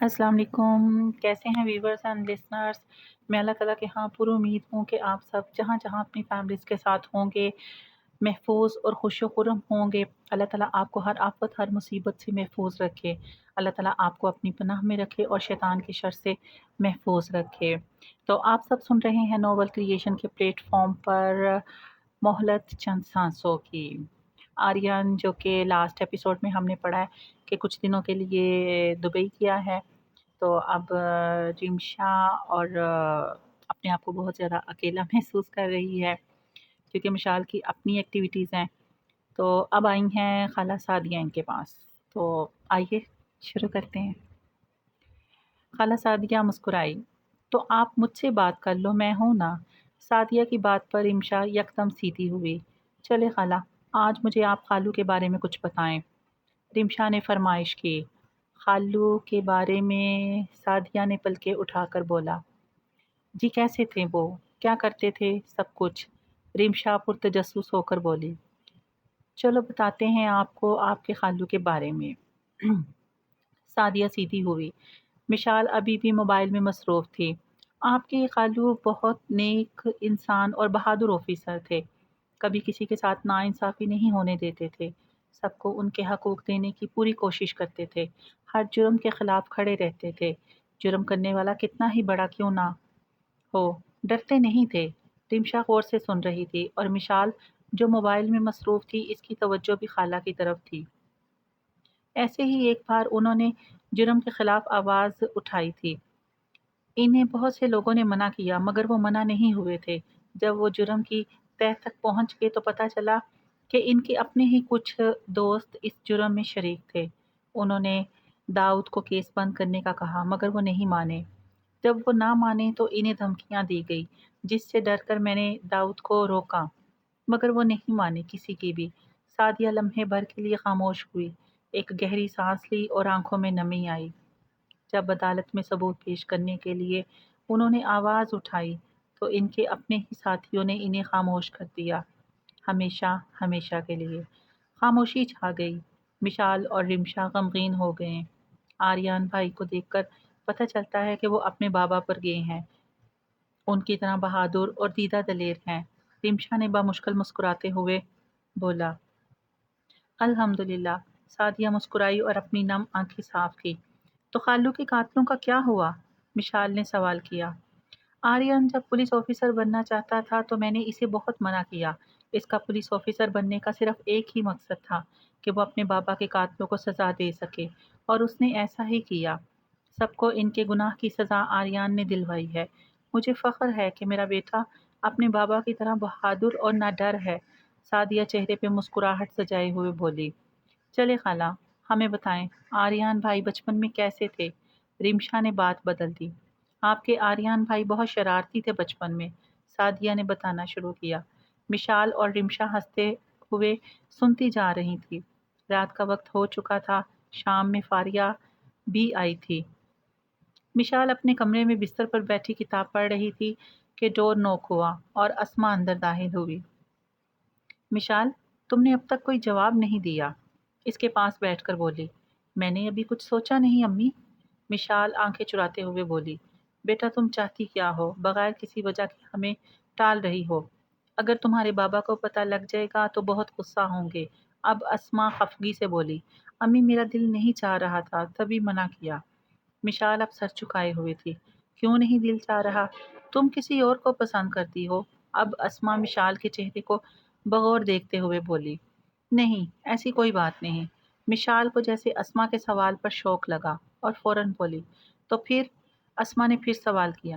السلام علیکم، کیسے ہیں ویورز اینڈ لسنرز؟ میں اللہ تعالیٰ کے ہاں پر امید ہوں کہ آپ سب جہاں جہاں اپنی فیملیز کے ساتھ ہوں گے محفوظ اور خوش و خرم ہوں گے۔ اللہ تعالیٰ آپ کو ہر آفت ہر مصیبت سے محفوظ رکھے۔ اللہ تعالیٰ آپ کو اپنی پناہ میں رکھے اور شیطان کی شر سے محفوظ رکھے۔ تو آپ سب سن رہے ہیں نوول کریشن کے پلیٹ فارم پر مہلت چند سانسوں کی۔ آریان جو کہ لاسٹ ایپیسوڈ میں ہم نے پڑھا ہے کہ کچھ دنوں کے لیے دبئی کیا ہے، تو اب رمشا اور اپنے آپ کو بہت زیادہ اکیلا محسوس کر رہی ہے کیونکہ مشال کی اپنی ایکٹیویٹیز ہیں۔ تو اب آئی ہیں خالہ سعدیہ ان کے پاس، تو آئیے شروع کرتے ہیں۔ خالہ سعدیہ مسکرائی، تو آپ مجھ سے بات کر لو، میں ہوں نا۔ سعدیہ کی بات پر رمشا یکدم سیدھی ہوئی۔ چلے خالہ، آج مجھے آپ خالو کے بارے میں کچھ بتائیں۔ رمشا نے فرمائش کی۔ خالو کے بارے میں؟ سعدیہ نے پلکیں اٹھا کر بولا۔ جی کیسے تھے وہ، کیا کرتے تھے، سب کچھ۔ رمشا پرتجسس ہو کر بولی۔ چلو بتاتے ہیں آپ کو آپ کے خالو کے بارے میں۔ سعدیہ سیدھی ہوئی۔ مشال ابھی بھی موبائل میں مصروف تھی۔ آپ کے خالو بہت نیک انسان اور بہادر آفیسر تھے، کبھی کسی کے ساتھ ناانصافی نہیں ہونے دیتے تھے، سب کو ان کے حقوق دینے کی پوری کوشش کرتے تھے، ہر جرم کے خلاف کھڑے رہتے تھے، جرم کرنے والا کتنا ہی بڑا کیوں نہ ہو، ڈرتے نہیں تھے۔ رمشا غور سے سن رہی تھی اور مشال جو موبائل میں مصروف تھی اس کی توجہ بھی خالہ کی طرف تھی۔ ایسے ہی ایک بار انہوں نے جرم کے خلاف آواز اٹھائی تھی۔ انہیں بہت سے لوگوں نے منع کیا مگر وہ منع نہیں ہوئے تھے۔ جب وہ جرم کی تہہ تک پہنچ گئے تو پتہ چلا کہ ان کے اپنے ہی کچھ دوست اس جرم میں شریک تھے۔ انہوں نے داؤد کو کیس بند کرنے کا کہا مگر وہ نہیں مانے۔ جب وہ نہ مانے تو انہیں دھمکیاں دی گئی، جس سے ڈر کر میں نے داؤد کو روکا مگر وہ نہیں مانے کسی کی بھی۔ سعدیہ لمحے بھر کے لیے خاموش ہوئی، ایک گہری سانس لی اور آنکھوں میں نمی آئی۔ جب عدالت میں ثبوت پیش کرنے کے لیے انہوں نے آواز اٹھائی تو ان کے اپنے ہی ساتھیوں نے انہیں خاموش کر دیا، ہمیشہ ہمیشہ کے لیے۔ خاموشی چھا گئی۔ مشال اور رمشا غمگین ہو گئے۔ آریان بھائی کو دیکھ کر پتہ چلتا ہے کہ وہ اپنے بابا پر گئے ہیں، ان کی طرح بہادر اور دیدہ دلیر ہیں۔ رمشا نے بامشکل مسکراتے ہوئے بولا۔ الحمدللہ، سعدیہ مسکرائی اور اپنی نم آنکھیں صاف کی۔ تو خالو کے قاتلوں کا کیا ہوا؟ مشال نے سوال کیا۔ آریان جب پولیس آفیسر بننا چاہتا تھا تو میں نے اسے بہت منع کیا۔ اس کا پولیس آفیسر بننے کا صرف ایک ہی مقصد تھا کہ وہ اپنے بابا کے قاتلوں کو سزا دے سکے، اور اس نے ایسا ہی کیا۔ سب کو ان کے گناہ کی سزا آریان نے دلوائی ہے۔ مجھے فخر ہے کہ میرا بیٹا اپنے بابا کی طرح بہادر اور نہ ڈر ہے۔ سعدیہ چہرے پہ مسکراہٹ سجائے ہوئے بولی۔ چلے خالہ، ہمیں بتائیں آریان بھائی بچپن میں کیسے تھے؟ رمشا نے بات بدل دی۔ آپ کے آریان بھائی بہت شرارتی تھے بچپن میں، سعدیہ نے بتانا شروع کیا۔ مشال اور رمشا ہنستے ہوئے سنتی جا رہی تھی۔ رات کا وقت ہو چکا تھا، شام میں فاریہ بھی آئی تھی۔ مشال اپنے کمرے میں بستر پر بیٹھی کتاب پڑھ رہی تھی کہ ڈور نوک ہوا اور اسما اندر داخل ہوئی۔ مشال، تم نے اب تک کوئی جواب نہیں دیا، اس کے پاس بیٹھ کر بولی۔ میں نے ابھی کچھ سوچا نہیں امی، مشال آنکھیں چراتے ہوئے بولی۔ بیٹا تم چاہتی کیا ہو؟ بغیر کسی وجہ کے ہمیں ٹال رہی ہو۔ اگر تمہارے بابا کو پتہ لگ جائے گا تو بہت غصہ ہوں گے۔ اب اسما خفگی سے بولی۔ امی میرا دل نہیں چاہ رہا تھا تبھی منع کیا۔ مشال اب سر جھکائے ہوئے تھی۔ کیوں نہیں دل چاہ رہا؟ تم کسی اور کو پسند کرتی ہو؟ اب اسما مشال کے چہرے کو بغور دیکھتے ہوئے بولی۔ نہیں، ایسی کوئی بات نہیں۔ مشال کو جیسے اسما کے سوال پر شوق لگا اور فوراً بولی۔ تو پھر؟ اسما نے پھر سوال کیا۔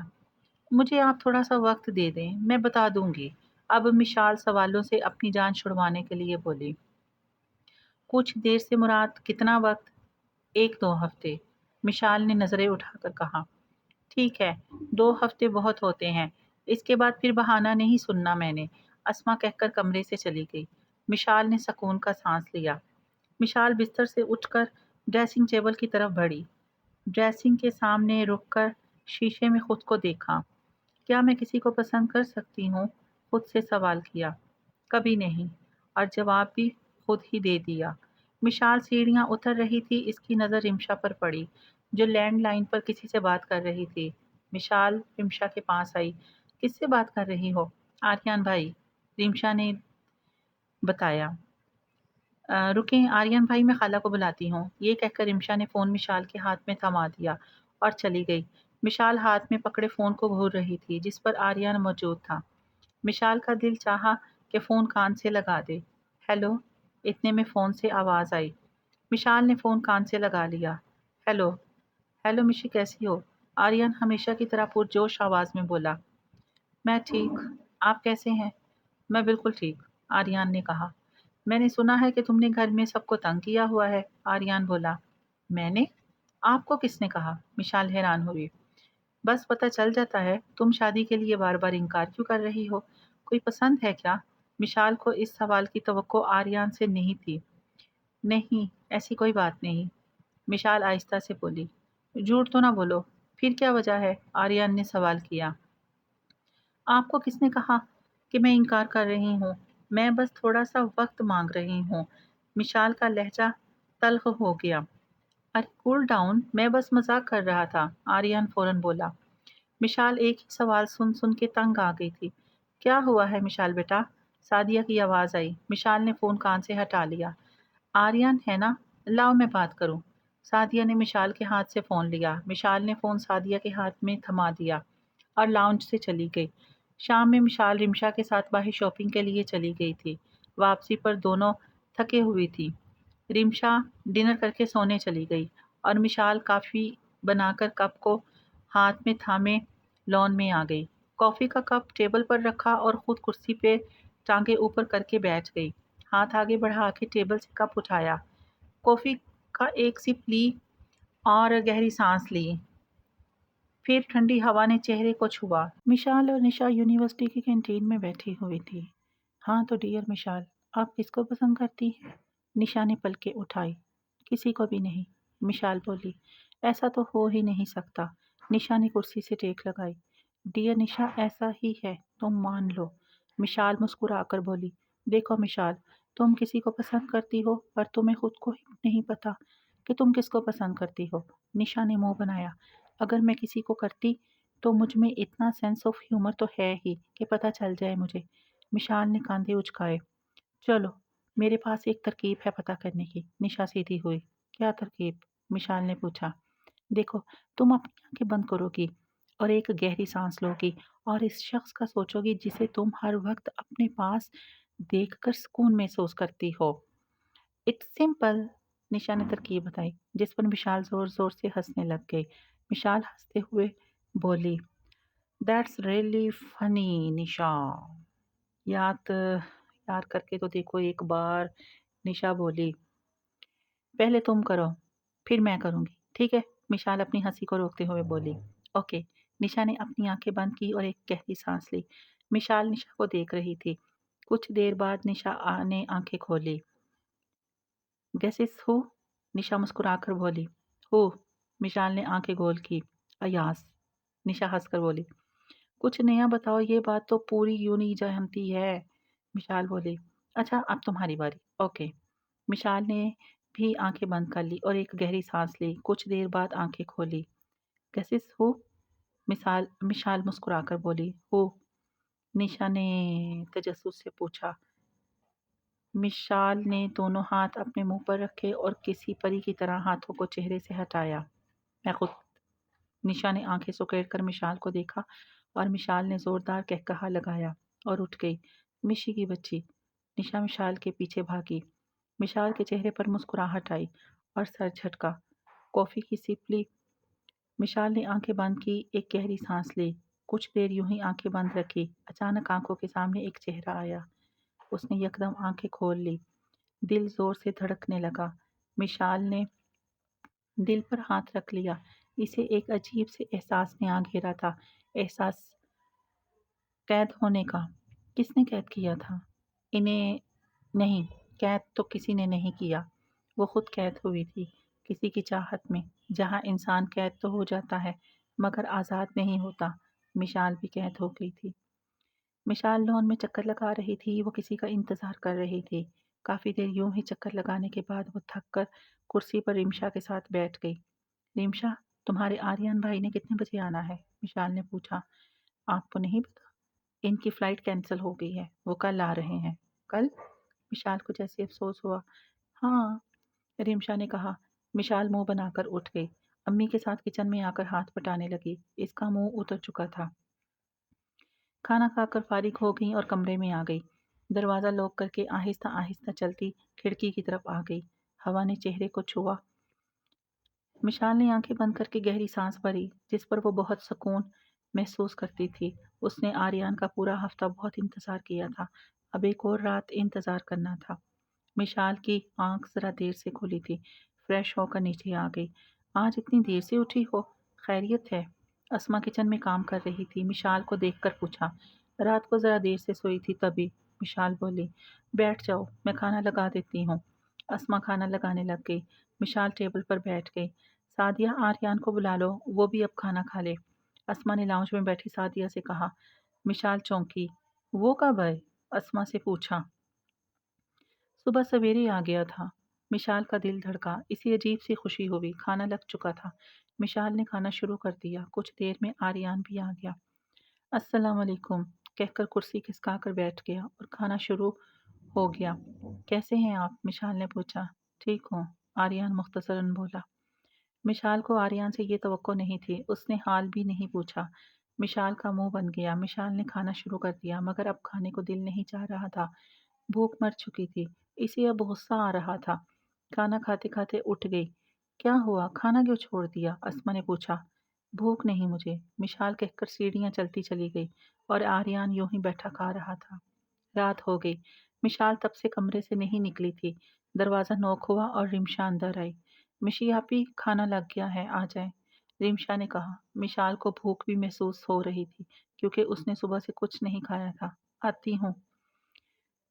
مجھے آپ تھوڑا سا وقت دے دیں، میں بتا دوں گی۔ اب مشال سوالوں سے اپنی جان چھڑوانے کے لیے بولی۔ کچھ دیر سے مراد کتنا وقت؟ 1-2 ہفتے، مشال نے نظریں اٹھا کر کہا۔ ٹھیک ہے، 2 ہفتے بہت ہوتے ہیں، اس کے بعد پھر بہانہ نہیں سننا میں نے، اسما کہہ کر کمرے سے چلی گئی۔ مشال نے سکون کا سانس لیا۔ مشال بستر سے اٹھ کر ڈریسنگ ٹیبل کی طرف بڑھی۔ ڈریسنگ کے سامنے رک کر شیشے میں خود کو دیکھا۔ کیا میں کسی کو پسند کر سکتی ہوں؟ خود سے سوال کیا۔ کبھی نہیں، اور جواب بھی خود ہی دے دیا۔ مشال سیڑھیاں اتر رہی تھی، اس کی نظر رمشا پر پڑی۔ جو لینڈ لائن پر کسی سے بات کر رہی تھی۔ مشال رمشا کے پاس آئی۔ کس سے بات کر رہی ہو؟ آریان بھائی، رمشا نے بتایا۔ رکیں آریان بھائی، میں خالہ کو بلاتی ہوں۔ یہ کہہ کر رمشا نے فون مشال کے ہاتھ میں تھما دیا اور چلی گئی۔ مشال ہاتھ میں پکڑے فون کو گھور رہی تھی جس پر آریان موجود تھا۔ مشال کا دل چاہا کہ فون کان سے لگا دے۔ ہیلو، اتنے میں فون سے آواز آئی۔ مشال نے فون کان سے لگا لیا۔ ہیلو، ہیلو مشی، کیسی ہو؟ آریان ہمیشہ کی طرح پرجوش آواز میں بولا۔ میں ٹھیک، آپ کیسے ہیں؟ میں بالکل ٹھیک، آریان نے کہا۔ میں نے سنا ہے کہ تم نے گھر میں سب کو تنگ کیا ہوا ہے، آریان بولا۔ میں نے؟ آپ کو کس نے کہا؟ مشال حیران ہوئی۔ بس پتہ چل جاتا ہے، تم شادی کے لیے بار بار انکار کیوں کر رہی ہو؟ کوئی پسند ہے کیا؟ مشال کو اس سوال کی توقع آریان سے نہیں تھی۔ نہیں، ایسی کوئی بات نہیں، مشال آہستہ سے بولی۔ جھوٹ تو نہ بولو، پھر کیا وجہ ہے؟ آریان نے سوال کیا۔ آپ کو کس نے کہا کہ میں انکار کر رہی ہوں؟ میں بس تھوڑا سا وقت مانگ رہی ہوں۔ مشال کا لہجہ تلخ ہو گیا۔ ارے کول ڈاؤن، میں بس مذاق کر رہا تھا، آریان فوراً بولا۔ مشال ایک ہی سوال سن سن کے تنگ آ گئی تھی۔ کیا ہوا ہے مشال بیٹا؟ سعدیہ کی آواز آئی۔ مشال نے فون کان سے ہٹا لیا۔ آریان ہے نا؟ لاؤ میں بات کروں۔ سعدیہ نے مشال کے ہاتھ سے فون لیا۔ مشال نے فون سعدیہ کے ہاتھ میں تھما دیا اور لاؤنج سے چلی گئی۔ شام میں مشال رمشا کے ساتھ باہر شاپنگ کے لیے چلی گئی تھی۔ واپسی پر دونوں تھکے ہوئی تھی۔ رمشا ڈنر کر کے سونے چلی گئی اور مشال کافی بنا کر کپ کو ہاتھ میں تھامے لان میں آ گئی۔ کافی کا کپ ٹیبل پر رکھا اور خود کرسی پہ ٹانگیں اوپر کر کے بیٹھ گئی۔ ہاتھ آگے بڑھا کے ٹیبل سے کپ اٹھایا، کافی کا ایک سپ لی اور گہری سانس لی۔ پھر ٹھنڈی ہوا نے چہرے کو چھوا۔ مشال اور نشا یونیورسٹی کی کینٹین میں بیٹھی ہوئی تھی۔ ہاں تو ڈیئر مشال، آپ کس کو پسند کرتی ہیں؟ نشا نے پلکیں اٹھائی۔ کسی کو بھی نہیں، مشال بولی۔ ایسا تو ہو ہی نہیں سکتا، نشا نے کرسی سے ٹیک لگائی۔ ڈیئر نشا، ایسا ہی ہے، تم مان لو، مشال مسکرا کر بولی۔ دیکھو مشال، تم کسی کو پسند کرتی ہو پر تمہیں خود کو ہی نہیں پتا کہ تم کس کو پسند کرتی ہو۔ نشا نے منہ بنایا۔ اگر میں کسی کو کرتی تو مجھ میں اتنا سینس آف ہیومر تو ہے ہی کہ پتہ چل جائے مجھے۔ مشال نے کاندھے اچکائے۔ چلو، میرے پاس ایک ترکیب ہے پتہ کرنے کی۔ نشا سیدھی ہوئی۔ کیا ترکیب؟ مشال نے پوچھا۔ دیکھو، تم اپنی آنکھیں بند کرو گی اور ایک گہری سانس لو گی اور اس شخص کا سوچو گی جسے تم ہر وقت اپنے پاس دیکھ کر سکون محسوس کرتی ہو۔ اٹس سمپل، نشا نے ترکیب بتائی، جس پر مشال زور زور سے ہنسنے لگ گئی۔ مشال ہنستے ہوئے بولی، دیٹس ریئلی فنی نشا۔ یاد کر کے تو دیکھو ایک بار، نشا بولی۔ پہلے تم کرو، پھر میں کروں گی، ٹھیک ہے؟ مشال اپنی ہنسی کو روکتے ہوئے بولی۔ اوکے۔ نشا نے اپنی آنکھیں بند کی اور ایک گہری سانس لی۔ مشال نشا کو دیکھ رہی تھی۔ کچھ دیر بعد نشا نے آنکھیں کھولی۔ گیسز ہو؟ نشا مسکرا کر بولی۔ ہو؟ مشال نے آنکھیں گول کی۔ ایاز، نشا ہنس کر بولی۔ کچھ نیا بتاؤ، یہ بات تو پوری یوں نہیں جانتی ہے، مشال بولی۔ اچھا اب تمہاری باری، اوکے۔ مشال نے بھی آنکھیں بند کر لی اور ایک گہری سانس لی۔ کچھ دیر بعد آنکھیں کھولی۔ گیسز ہو؟ مشال مسکرا کر بولی۔ ہو؟ نشا نے تجسس سے پوچھا۔ مشال نے دونوں ہاتھ اپنے منہ پر رکھے اور کسی پری کی طرح ہاتھوں کو چہرے سے ہٹایا۔ میں خود۔ نشا نے آنکھیں سکیڑ کر مشال کو دیکھا اور مشال نے زوردار قہقہا لگایا اور اٹھ گئی۔ مشی کی بچی، نشا مشال کے پیچھے بھاگی۔ مشال کے چہرے پر مسکراہٹ آئی اور سر جھٹکا۔ کافی کی سپ لی۔ مشال نے آنکھیں بند کی، ایک گہری سانس لی۔ کچھ دیر یوں ہی آنکھیں بند رکھی۔ اچانک آنکھوں کے سامنے ایک چہرہ آیا۔ اس نے یکدم آنکھیں کھول لی۔ دل زور سے دھڑکنے لگا۔ مشال نے دل پر ہاتھ رکھ لیا۔ اسے ایک عجیب سے احساس نے آ گھیرا تھا، احساس قید ہونے کا۔ کس نے قید کیا تھا انہیں؟ نہیں، قید تو کسی نے نہیں کیا، وہ خود قید ہوئی تھی کسی کی چاہت میں، جہاں انسان قید تو ہو جاتا ہے مگر آزاد نہیں ہوتا۔ مشال بھی قید ہو گئی تھی۔ مشال لان میں چکر لگا رہی تھی، وہ کسی کا انتظار کر رہی تھی۔ کافی دیر یوں ہی چکر لگانے کے بعد وہ تھک کر کرسی پر رمشا کے ساتھ بیٹھ گئی۔ رمشا، تمہارے آریان بھائی نے کتنے بجے آنا ہے؟ مشال نے پوچھا۔ آپ کو نہیں پتا؟ ان کی فلائٹ کینسل ہو گئی ہے، وہ کل آ رہے ہیں۔ کل؟ مشال کو جیسے افسوس ہوا۔ ہاں، ریمشا نے کہا۔ مشال منہ بنا کر اٹھ گئی، امی کے ساتھ کچن میں آ کر ہاتھ پٹانے لگی۔ اس کا منہ اتر چکا تھا۔ کھانا کھا کر فارغ ہو گئی اور کمرے میں آ گئی۔ دروازہ لاک کر کے آہستہ آہستہ چلتی کھڑکی کی طرف آ گئی۔ ہوا نے چہرے کو چھوا۔ مشال نے آنکھیں بند کر کے گہری سانس بھری، جس پر وہ بہت سکون محسوس کرتی تھی۔ اس نے آریان کا پورا ہفتہ بہت انتظار کیا تھا، اب ایک اور رات انتظار کرنا تھا۔ مشال کی آنکھ ذرا دیر سے کھلی تھی، فریش ہو کر نیچے آ گئی۔ آج اتنی دیر سے اٹھی ہو، خیریت ہے؟ اسما کچن میں کام کر رہی تھی، مشال کو دیکھ کر پوچھا۔ رات کو ذرا دیر سے سوئی تھی تبھی، مشال بولی۔ بیٹھ جاؤ، میں کھانا لگا دیتی ہوں۔ اسما کھانا لگانے لگ گئی۔ مشال ٹیبل پر بیٹھ گئی۔ سعدیہ، آریان کو بلا لو، وہ بھی اب کھانا کھا لے۔ اسما نے لاؤنج میں بیٹھی سعدیہ سے کہا۔ مشال چونکی۔ وہ کب آئے؟ اسما سے پوچھا۔ صبح سویرے آ گیا تھا۔ مشال کا دل دھڑکا، اسی عجیب سی خوشی ہوئی۔ کھانا لگ چکا تھا۔ مشال نے کھانا شروع کر دیا۔ کچھ دیر میں آریان بھی آ گیا۔ السلام علیکم کہہ کر کرسی کھسکا کر بیٹھ گیا اور کھانا شروع ہو گیا۔ کیسے ہیں آپ؟ مشال نے پوچھا۔ ٹھیک ہوں، آریان مختصراً بولا۔ مشال کو آریان سے یہ توقع نہیں تھی، اس نے حال بھی نہیں پوچھا۔ مشال کا منہ بن گیا۔ مشال نے کھانا شروع کر دیا، مگر اب کھانے کو دل نہیں چاہ رہا تھا۔ بھوک مر چکی تھی، اسے اب غصہ آ رہا تھا۔ کھانا کھاتے کھاتے اٹھ گئی۔ کیا ہوا، کھانا کیوں چھوڑ دیا؟ اسما نے پوچھا۔ بھوک نہیں مجھے، مشال کہہ کر سیڑھیاں چلتی چلی گئی اور آریان یوں ہی بیٹھا کھا رہا تھا۔ رات ہو گئی۔ مشال تب سے کمرے سے نہیں نکلی تھی۔ دروازہ نوک ہوا اور رمشا اندر آئی۔ مشی آپی، کھانا لگ گیا ہے، آ جائیں، رمشا نے کہا۔ مشال کو بھوک بھی محسوس ہو رہی تھی کیونکہ اس نے صبح سے کچھ نہیں کھایا تھا۔ آتی ہوں۔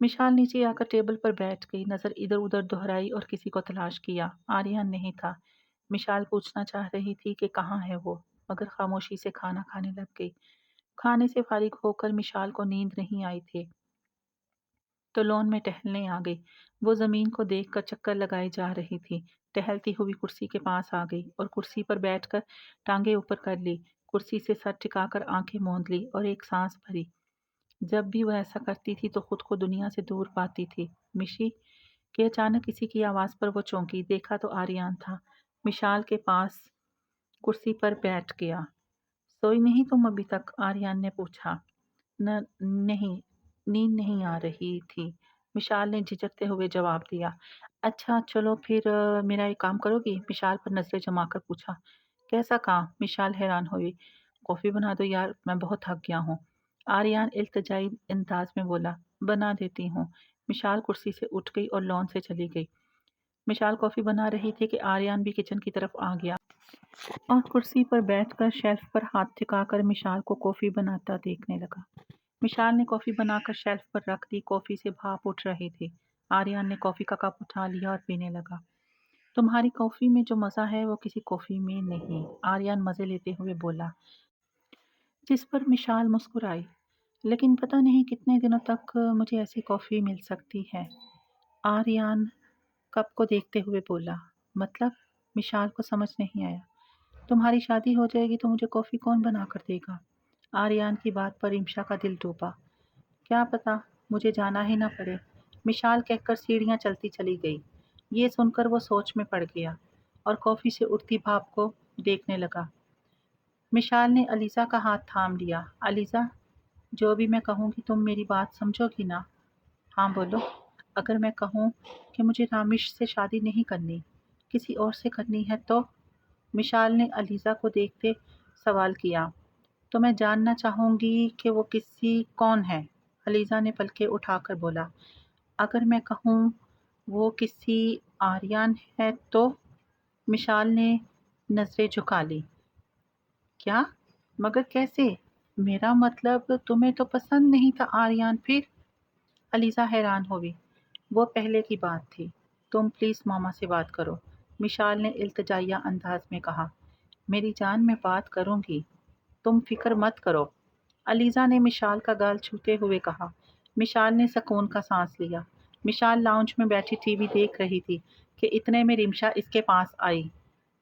مشال نیچے آ کر ٹیبل پر بیٹھ گئی، نظر ادھر ادھر دہرائی اور کسی کو تلاش کیا۔ آریان نہیں تھا۔ مشال پوچھنا چاہ رہی تھی کہ کہاں ہے وہ، مگر خاموشی سے کھانا کھانے لگ گئی۔ کھانے سے فارغ ہو کر مشال کو نیند نہیں آئی تھی تو لون میں ٹہلنے آ گئی۔ وہ زمین کو دیکھ کر چکر لگائے جا رہی تھی۔ ٹہلتی ہوئی کرسی کے پاس آ گئی اور کرسی پر بیٹھ کر ٹانگیں اوپر کر لی، کرسی سے سر ٹکا کر آنکھیں موند لی اور ایک سانس بھری۔ جب بھی وہ ایسا کرتی تھی تو خود کو دنیا سے دور پاتی تھی۔ مشی کہ اچانک کسی کی آواز پر وہ چونکی، دیکھا تو آریان تھا، مشال کے پاس کرسی پر بیٹھ گیا۔ سوئی نہیں تم ابھی تک؟ آریان نے پوچھا۔ نہیں، نیند نہیں آ رہی تھی، مشال نے جھجکتے ہوئے جواب دیا۔ اچھا چلو پھر میرا ایک کام کرو گی؟ مشال پر نظریں جما کر پوچھا۔ کیسا کام؟ مشال حیران ہوئی۔ کافی بنا دو یار، میں بہت تھک گیا ہوں، آریان التجائی انداز میں بولا۔ بنا دیتی ہوں۔ مشال کرسی سے اٹھ گئی اور لون سے چلی گئی۔ مشال کافی بنا رہی تھی کہ آریان بھی کچن کی طرف آ گیا اور کرسی پر بیٹھ کر شیلف پر ہاتھ ٹکا کر مشال کو کافی بناتا دیکھنے لگا۔ مشال نے کافی بنا کر شیلف پر رکھ دی، کافی سے بھاپ اٹھ رہی تھی۔ آریان نے کافی کا کپ اٹھا لیا اور پینے لگا۔ تمہاری کافی میں جو مزہ ہے وہ کسی کافی میں نہیں، آریان مزے لیتے ہوئے بولا، جس پر مشال مسکرائی۔ لیکن پتہ نہیں کتنے دنوں تک مجھے ایسی کافی مل سکتی ہے، آریان کپ کو دیکھتے ہوئے بولا۔ مطلب؟ مشال کو سمجھ نہیں آیا۔ تمہاری شادی ہو جائے گی تو مجھے کافی کون بنا کر دے گا؟ آریان کی بات پر رمشا کا دل ڈوبا۔ کیا پتا، مجھے جانا ہی نہ پڑے، مشال کہہ کر سیڑھیاں چلتی چلی گئی۔ یہ سن کر وہ سوچ میں پڑ گیا اور کافی سے اٹھتی بھاپ کو دیکھنے لگا۔ مشال نے علیزہ کا ہاتھ تھام لیا۔ علیزہ، جو بھی میں کہوں گی تم میری بات سمجھو گی نا؟ ہاں بولو۔ اگر میں کہوں کہ مجھے رامش سے شادی نہیں کرنی، کسی اور سے کرنی ہے تو؟ مشال نے علیزہ کو دیکھتے سوال کیا۔ تو میں جاننا چاہوں گی کہ وہ کون ہے؟ علیزہ نے پلکیں اٹھا کر بولا۔ اگر میں کہوں وہ کسی آریان ہے تو؟ مشال نے نظریں جھکا لی۔ کیا؟ مگر کیسے؟ میرا مطلب تمہیں تو پسند نہیں تھا آریان پھر؟ علیزہ حیران ہوئی۔ وہ پہلے کی بات تھی، تم پلیز ماما سے بات کرو، مشال نے التجائیہ انداز میں کہا۔ میری جان میں بات کروں گی، تم فکر مت کرو، علیزہ نے مشال کا گال چھوتے ہوئے کہا۔ مشال نے سکون کا سانس لیا۔ مشال لاؤنج میں بیٹھی ٹی وی دیکھ رہی تھی کہ اتنے میں رمشا اس کے پاس آئی۔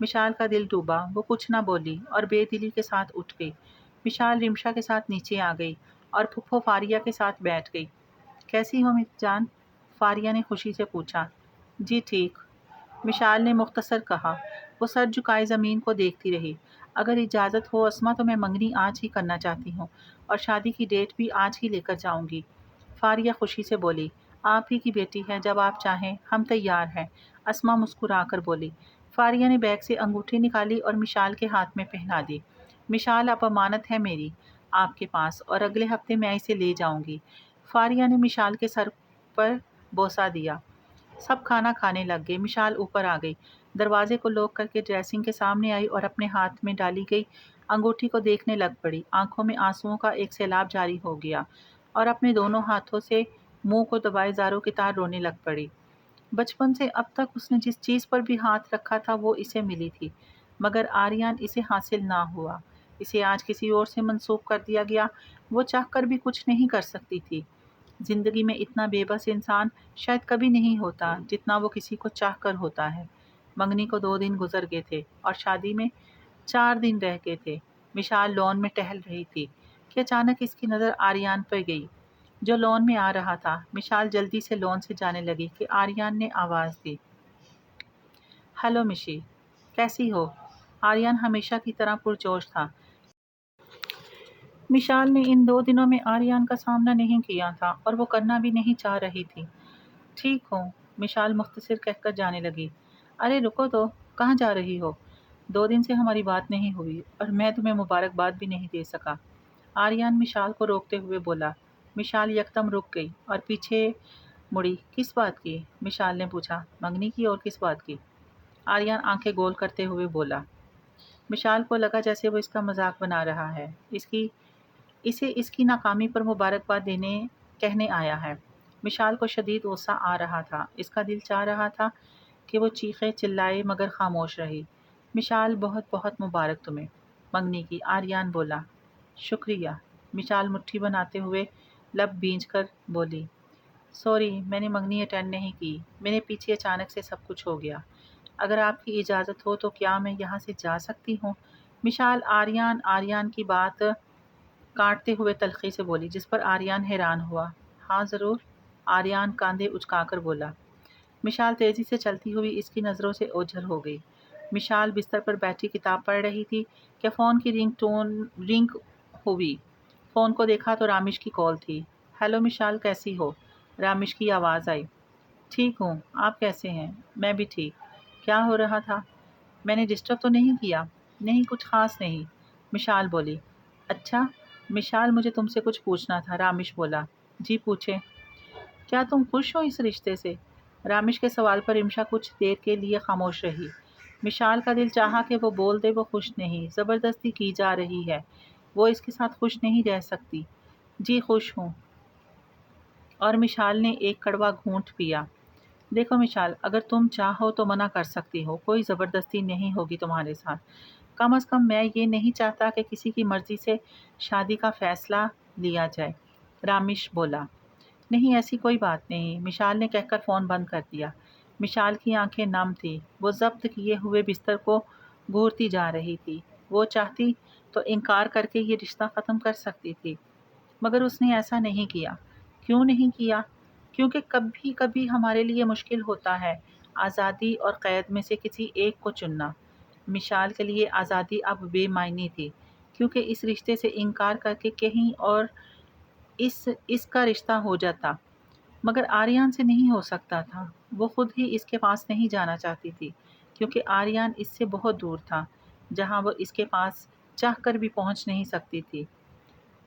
مشال کا دل ڈوبا، وہ کچھ نہ بولی اور بے دلی کے ساتھ اٹھ گئی۔ مشال رمشا کے ساتھ نیچے آ گئی اور پھپھو فاریہ کے ساتھ بیٹھ گئی۔ کیسی ہو مس جان؟ فاریہ نے خوشی سے پوچھا۔ جی ٹھیک، مشال نے مختصر کہا۔ وہ سر جھکائے زمین کو دیکھتی رہی۔ اگر اجازت ہو اسما تو میں منگنی آج ہی کرنا چاہتی ہوں اور شادی کی ڈیٹ بھی آج ہی لے کر جاؤں گی۔ فاریہ خوشی سے بولی۔ آپ ہی کی بیٹی ہے، جب آپ چاہیں ہم تیار ہیں، اسما مسکرا کر بولی۔ فاریہ نے بیگ سے انگوٹھی نکالی اور مشال کے ہاتھ میں پہنا دی۔ مشال اب امانت ہے میری آپ کے پاس اور اگلے ہفتے میں اسے لے جاؤں گی۔ فاریہ نے مشال کے سر پر بوسہ دیا۔ سب کھانا کھانے لگ گئے۔ مشال اوپر آ گئی، دروازے کو لاک کر کے ڈریسنگ کے سامنے آئی اور اپنے ہاتھ میں ڈالی گئی انگوٹھی کو دیکھنے لگ پڑی۔ آنکھوں میں آنسوؤں کا ایک سیلاب جاری ہو گیا اور اپنے دونوں ہاتھوں سے منہ کو دبائے زاروں کی طرح رونے لگ پڑی۔ بچپن سے اب تک اس نے جس چیز پر بھی ہاتھ رکھا تھا وہ اسے ملی تھی، مگر آریان اسے حاصل نہ ہوا۔ اسے آج کسی اور سے منسوب کر دیا گیا۔ وہ چاہ کر بھی کچھ نہیں کر سکتی تھی۔ زندگی میں اتنا بے بس انسان شاید کبھی نہیں ہوتا جتنا وہ کسی کو چاہ کر ہوتا ہے۔ منگنی کو 2 دن گزر گئے تھے اور شادی میں 4 دن رہ گئے تھے۔ مشال لون میں ٹہل رہی تھی کہ اچانک اس کی نظر آریان پر گئی جو لون میں آ رہا تھا۔ مشال جلدی سے لون سے جانے لگی کہ آریان نے آواز دی۔ ہیلو مشی، کیسی ہو؟ آریان ہمیشہ کی طرح پرجوش تھا۔ مشال نے ان 2 دنوں میں آریان کا سامنا نہیں کیا تھا اور وہ کرنا بھی نہیں چاہ رہی تھی۔ ٹھیک ہوں، مشال مختصر کہہ کر جانے لگی۔ ارے رکو تو، کہاں جا رہی ہو؟ 2 دن سے ہماری بات نہیں ہوئی اور میں تمہیں مبارکباد بھی نہیں دے سکا، آریان مشال کو روکتے ہوئے بولا۔ مشال یکدم رک گئی اور پیچھے مڑی۔ کس بات کی؟ مشال نے پوچھا۔ منگنی کی اور کس بات کی؟ آریان آنکھیں گول کرتے ہوئے بولا۔ مشال کو لگا جیسے وہ اس کا مذاق بنا رہا ہے، اسے اس کی ناکامی پر مبارکباد دینے کہنے آیا ہے۔ مشال کو شدید غصہ آ رہا تھا۔ اس کا دل چاہ رہا تھا کہ وہ چیخے چلائے مگر خاموش رہی۔ مشال بہت بہت مبارک تمہیں منگنی کی، آریان بولا۔ شکریہ، مشال مٹھی بناتے ہوئے لب بھینچ کر بولی۔ سوری، میں نے منگنی اٹینڈ نہیں کی، میرے پیچھے اچانک سے سب کچھ ہو گیا۔ اگر آپ کی اجازت ہو تو کیا میں یہاں سے جا سکتی ہوں؟ مشال آریان کی بات کاٹتے ہوئے تلخی سے بولی، جس پر آریان حیران ہوا۔ ہاں ضرور، آریان کاندھے اچکا کر بولا۔ مشال تیزی سے چلتی ہوئی اس کی نظروں سے اوجھل ہو گئی۔ مشال بستر پر بیٹھی کتاب پڑھ رہی تھی کہ فون کی رنگ ہوئی۔ فون کو دیکھا تو رامش کی کال تھی۔ ہیلو مشال، کیسی ہو؟ رامش کی آواز آئی۔ ٹھیک ہوں، آپ کیسے ہیں؟ میں بھی ٹھیک۔ کیا ہو رہا تھا؟ میں نے ڈسٹرب تو نہیں کیا؟ نہیں، کچھ خاص نہیں، مشال بولی۔ اچھا مشال، مجھے تم سے کچھ پوچھنا تھا، رامش بولا۔ جی پوچھیں۔ کیا تم خوش ہو اس رشتے سے؟ رامش کے سوال پر رمشا کچھ دیر کے لیے خاموش رہی۔ مشال کا دل چاہا کہ وہ بول دے وہ خوش نہیں، زبردستی کی جا رہی ہے، وہ اس کے ساتھ خوش نہیں رہ سکتی۔ جی خوش ہوں، اور مشال نے ایک کڑوا گھونٹ پیا۔ دیکھو مشال، اگر تم چاہو تو منع کر سکتی ہو، کوئی زبردستی نہیں ہوگی تمہارے ساتھ۔ کم از کم میں یہ نہیں چاہتا کہ کسی کی مرضی سے شادی کا فیصلہ لیا جائے، رامش بولا۔ نہیں ایسی کوئی بات نہیں، مشال نے کہہ کر فون بند کر دیا۔ مشال کی آنکھیں نم تھیں، وہ ضبط کیے ہوئے بستر کو گھورتی جا رہی تھی۔ وہ چاہتی تو انکار کر کے یہ رشتہ ختم کر سکتی تھی، مگر اس نے ایسا نہیں کیا۔ کیوں نہیں کیا؟ کیونکہ کبھی کبھی ہمارے لیے مشکل ہوتا ہے آزادی اور قید میں سے کسی ایک کو چننا۔ مشال کے لیے آزادی اب بے معنی تھی، کیونکہ اس رشتے سے انکار کر کے کہیں اور اس کا رشتہ ہو جاتا، مگر آریان سے نہیں ہو سکتا تھا۔ وہ خود ہی اس کے پاس نہیں جانا چاہتی تھی، کیونکہ آریان اس سے بہت دور تھا، جہاں وہ اس کے پاس چاہ کر بھی پہنچ نہیں سکتی تھی۔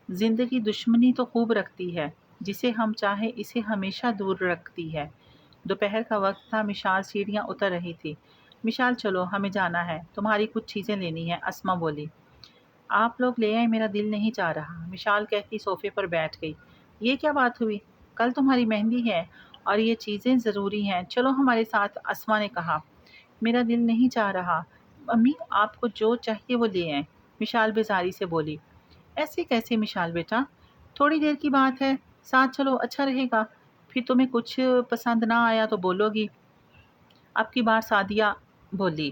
زندگی دشمنی تو خوب رکھتی ہے، جسے ہم چاہیں اسے ہمیشہ دور رکھتی ہے۔ دوپہر کا وقت تھا، مشال سیڑھیاں اتر رہی تھی۔ مشال چلو، ہمیں جانا ہے، تمہاری کچھ چیزیں لینی ہیں، اسما بولی۔ آپ لوگ لے آئے، میرا دل نہیں چاہ رہا، مشال کہتی صوفے پر بیٹھ گئی۔ یہ کیا بات ہوئی؟ کل تمہاری مہندی ہے اور یہ چیزیں ضروری ہیں، چلو ہمارے ساتھ، اسما نے کہا۔ میرا دل نہیں چاہ رہا، امی آپ کو جو چاہیے وہ لے آئیں، مشال بیزاری سے بولی۔ ایسے کیسے مشال بیٹا، تھوڑی دیر کی بات ہے، ساتھ چلو اچھا رہے گا، پھر تمہیں کچھ پسند نہ آیا تو بولو گی، اب کی بار سعدیہ بولی۔